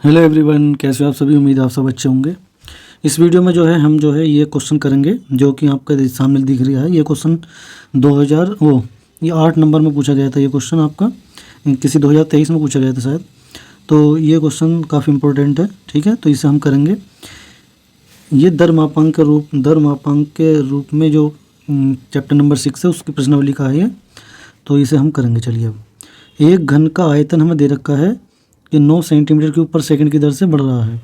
Hello everyone, कैसे हो आप सभी। उम्मीद है आप सब अच्छे होंगे। इस वीडियो में जो है हम जो है ये क्वेश्चन करेंगे जो कि आपके सामने दिख रहा है। ये क्वेश्चन 2000 ये 8 नंबर में पूछा गया था। ये क्वेश्चन आपका किसी 2023 में पूछा गया था शायद। तो ये क्वेश्चन काफ़ी इंपॉर्टेंट है, ठीक है। तो इसे हम करेंगे। ये दर मापांक के रूप में जो चैप्टर नंबर 6 है उसकी प्रश्नावली का है ये। तो इसे हम करेंगे। चलिए, अब एक घन का आयतन हमें दे रखा है कि 9 सेंटीमीटर क्यूब पर सेकंड की दर से बढ़ रहा है।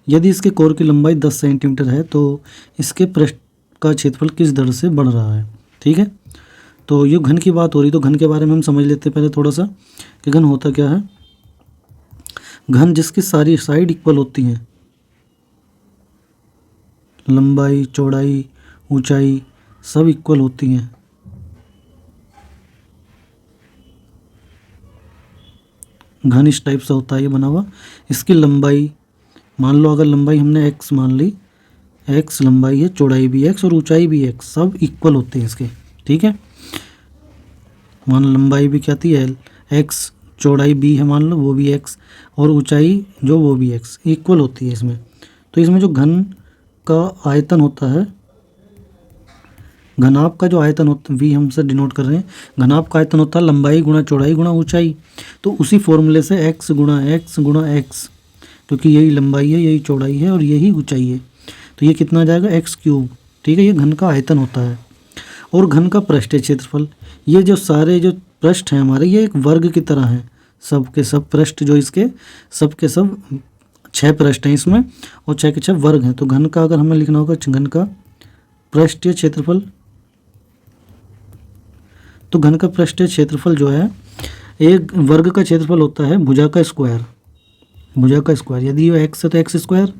यदि इसके कोर की लंबाई 10 सेंटीमीटर है तो इसके पृष्ठ का क्षेत्रफल किस दर से बढ़ रहा है, ठीक है। तो ये घन की बात हो रही, तो घन के बारे में हम समझ लेते हैं पहले थोड़ा सा कि घन होता क्या है। घन जिसकी सारी साइड इक्वल होती हैं, लंबाई, चौड़ाई, ऊंचाई सब इक्वल होती हैं। घन इस टाइप से होता है ये बना हुआ। इसकी लंबाई मान लो, अगर लंबाई हमने x मान ली, x लंबाई है, चौड़ाई भी x और ऊंचाई भी x, सब इक्वल होते हैं इसके, ठीक है। मान लो लंबाई भी क्या थी l, x, चौड़ाई b है मान लो, वो भी x, और ऊंचाई जो वो भी x, इक्वल होती है इसमें। तो इसमें जो घन का आयतन होता है, घनाभ का जो आयतन होता है, v हमसे डिनोट कर रहे हैं, घनाभ का आयतन होता है लंबाई गुणा चौड़ाई गुणा ऊंचाई। तो उसी फॉर्मूले से x गुणा x, क्योंकि यही लंबाई है, यही चौड़ाई है और यही ऊंचाई है, तो ये कितना आ जाएगा x क्यूब, ठीक है। ये घन का आयतन होता है। और घन का पृष्ठीय क्षेत्रफल, ये जो सारे जो पृष्ठ हैं हमारे, ये एक वर्ग की तरह हैं। सब के सब पृष्ठ जो इसके सब के सब 6 पृष्ठ हैं इसमें, और 6 के 6 वर्ग हैं। तो घन का अगर हमें लिखना होगा घन का पृष्ठीय क्षेत्रफल, तो घन का पृष्ठीय क्षेत्रफल जो है, एक वर्ग का क्षेत्रफल होता है भुजा का स्क्वायर। भुजा का स्क्वायर, यदि ये x है तो x स्क्वायर,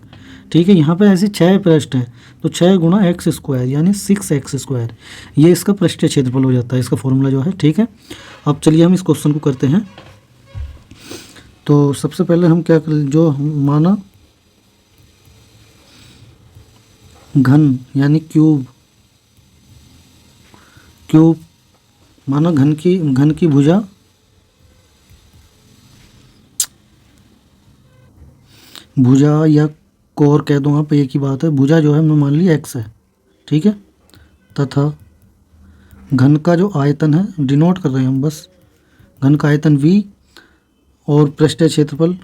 ठीक है। यहाँ पे ऐसे 6 पृष्ठ हैं तो 6 गुणा x स्क्वायर यानी 6x स्क्वायर, ये इसका पृष्ठीय क्षेत्रफल हो जाता है, इसका फॉर्मूला जो है, ठीक है। अब चलिए हम इस क्वेश्चन को करते हैं। तो सबसे पहले हम क्या कर, जो माना घन यानी क्यूब माना घन की भुजा या कोर कह दो, आप एक ही बात है। भुजा जो है हमने मान ली x है, ठीक है, तथा घन का जो आयतन है, डिनोट कर रहे हैं हम बस, घन का आयतन v और पृष्ठीय क्षेत्रफल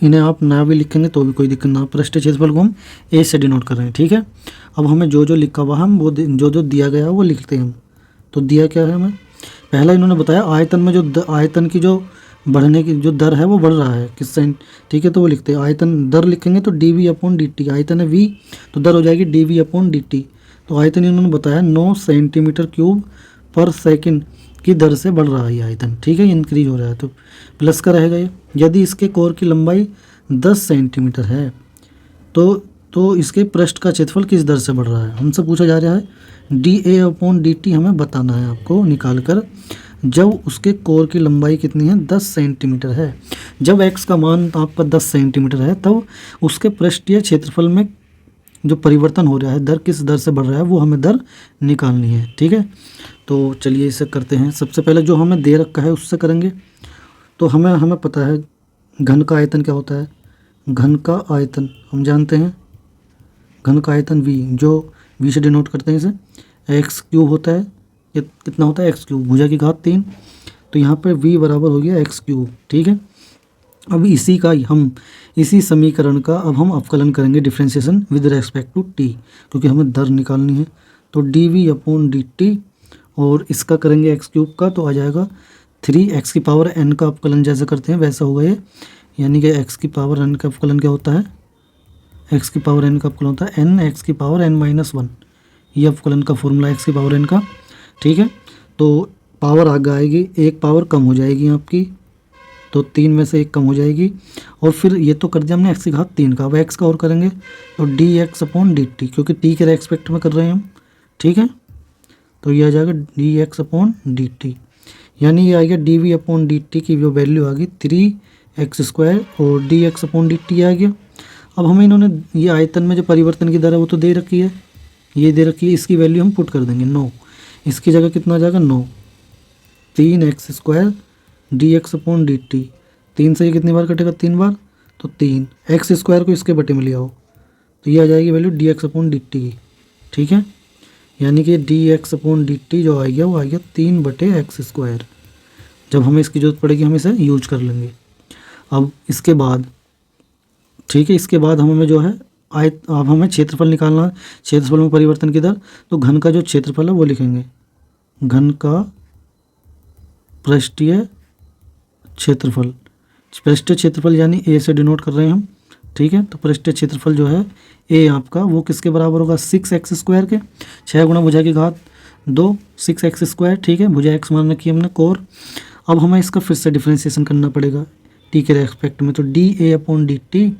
इन्हें आप ना भी लिखेंगे तो भी कोई दिक्कत ना। पृष्ठीय क्षेत्रफल को हम a से डिनोट कर रहे हैं, ठीक है। अब हमें जो जो लिखा हुआ हम वो जो दिया गया है वो लिखते हैं हम। तो दिया क्या है हमें, पहला इन्होंने बताया आयतन में जो आयतन की जो बढ़ने की जो दर है वो बढ़ रहा है किस सेंट, ठीक है। तो वो लिखते हैं आयतन, दर लिखेंगे तो dv/dt, आयतन है v तो दर हो जाएगी dv/dt। तो आयतन इन्होंने बताया 9 सेंटीमीटर क्यूब पर सेकंड की दर से बढ़ रहा है ये आयतन, ठीक है, इंक्रीज हो रहा है, तो प्लस का रहेगा ये। यदि इसके कोर की लंबाई 10 सेंटीमीटर है तो इसके पृष्ठ का क्षेत्रफल किस दर से बढ़ रहा है, हमसे पूछा जा रहा है। dA/dt हमें बताना है आपको निकाल कर। जब उसके कोर की लंबाई कितनी है, 10 सेंटीमीटर है, जब x का मान आपका 10 सेंटीमीटर है, तब उसके पृष्ठीय क्षेत्रफल में जो परिवर्तन हो रहा है, दर किस दर से बढ़ रहा है, वो हमें दर निकालनी है, ठीक है। तो चलिए इसे करते हैं। सबसे पहले जो हमें दे रखा है उससे करेंगे। तो हमें पता है घन का आयतन क्या होता है। घन का आयतन हम जानते हैं, घन का आयतन v, जो v से डिनोट करते हैं इसे, x क्यूब होता है। ये कितना होता है, x क्यूब, भुजा की घात 3, तो यहाँ पर v बराबर हो गया x क्यूब, ठीक है। अब इसी समीकरण का अब हम अवकलन करेंगे, differentiation with respect to t, क्योंकि हमें दर निकालनी है। तो dv/dt और इसका करेंगे x क्यूब का, तो आ जाएगा 3x की पावर n का अवकलन जैसा करते हैं वैसा होगा ये, यानी कि x की पावर n का अवकलन क्या होता है, x की पावर n का अवकलन होता है n x की पावर n-1, ये अवकलन का फॉर्मूला x की पावर n का, ठीक है। तो पावर आगे आएगी, एक पावर कम हो जाएगी आपकी, तो 3 में से 1 कम हो जाएगी, और फिर ये तो कर दिया हमने x की घात 3 का। अब x का और करेंगे तो dx/dt, क्योंकि t के रेस्पेक्ट में कर रहे हैं हम, ठीक है। तो ये आ जाएगा dx/dt, यानी ये आएगा dv/dt की जो वैल्यू आ गई 3x² और dx/dt आ गया। अब हमें इन्होंने ये आयतन में जो परिवर्तन की दर है वो तो दे रखी है, ये दे रखी है, इसकी वैल्यू हम पुट कर देंगे 9, इसकी जगह कितना आ जाएगा 9, 3x² D x upon D T, 3 से ये कितनी बार कटेगा, 3 बार, तो 3 एक्स स्क्वायर को इसके बटे में ले आओ तो ये आ जाएगी value D x upon D T की, ठीक है। यानी कि D x upon D T जो आ गया वो आ गया 3 बटे एक्स स्क्वायर। जब हमें इसकी जरूरत पड़ेगी हम इसे यूज कर लेंगे। अब इसके बाद, ठीक है, इसके बाद हमें जो है अब हमें क्षेत्रफल निकालना है। क्षेत्रफल में परिवर्तन किधर, तो घन का जो क्षेत्रफल है वो लिखेंगे, घन का पृष्ठीय क्षेत्रफल। पृष्ठीय क्षेत्रफल यानी ए से डिनोट कर रहे हैं हम, ठीक है। तो पृष्ठीय क्षेत्रफल जो है ए आपका वो किसके बराबर होगा, 6 एक्स स्क्वायर के, 6 गुणा भुजा की घात 2 6 एक्स स्क्वायर, ठीक है। भुजा एक्स मान रखी हमने कोर। अब हमें इसका फिर से डिफ्रेंसिएशन करना पड़ेगा टी के रेस्पेक्ट में, तो D A upon D T,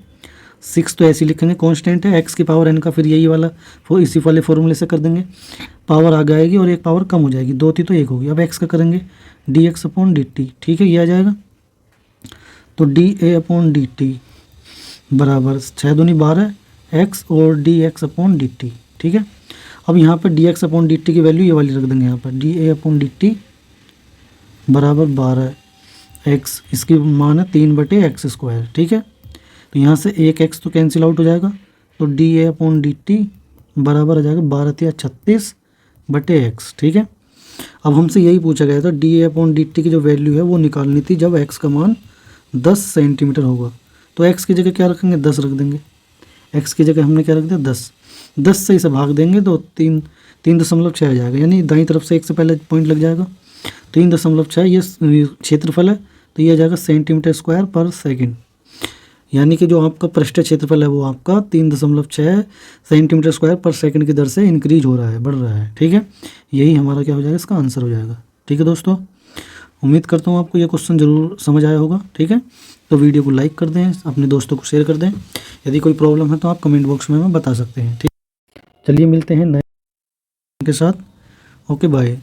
6 तो ऐसे ही लिखेंगे कांस्टेंट है, एक्स की पावर एन का फिर यही वाला वो इसी वाले फॉर्मूले से कर देंगे, पावर आगे आएगी और एक पावर कम हो जाएगी, 2 थी तो 1 होगी। अब एक्स का करेंगे D x upon D T, ठीक है, ये आ जाएगा। तो D A upon D T बराबर 6 दूनी 12 एक्स और D x upon D T, ठीक है। अब यहाँ पर D x upon D T की वैल्यू ये वाली रख देंगे यहाँ पर, D A upon D T बराबर 12 एक्स, इसकी मान है 3 बटे एक्स स्क्वायर, ठीक है। तो यहाँ से एक एक्स तो कैंसिल आउट हो जाएगा, तो D A upon D T बराबर आ जाएगा 12 × 36 बटे एक्स, ठीक है। अब हमसे यही पूछा गया था D A upon D T की जो वैल्यू है वो निकालनी थी जब एक्स का मान 10 सेंटीमीटर होगा। तो एक्स की जगह क्या रखेंगे, 10 रख देंगे। एक्स की जगह हमने क्या रख दिया, 10 से इसे भाग देंगे तो 3.6 आ जाएगा, यानी दाईं तरफ से एक से पहले पॉइंट लग जाएगा। 3.6 ये क्षेत्रफल है, तो ये आ जाएगा सेंटीमीटर स्क्वायर पर सेकंड। यानी कि जो आपका पृष्ठीय क्षेत्रफल है वो आपका 3.6 सेंटीमीटर स्क्वायर पर सेकंड की दर से इंक्रीज हो रहा है, बढ़ रहा है, ठीक है। यही हमारा क्या हो जाएगा, इसका आंसर हो जाएगा, ठीक है दोस्तों। उम्मीद करता हूँ आपको ये क्वेश्चन ज़रूर समझ आया होगा, ठीक है। तो वीडियो को लाइक कर दें, अपने दोस्तों को शेयर कर दें। यदि कोई प्रॉब्लम है तो आप कमेंट बॉक्स में हमें बता सकते हैं, ठीक। चलिए मिलते हैं नए के साथ, ओके बाय।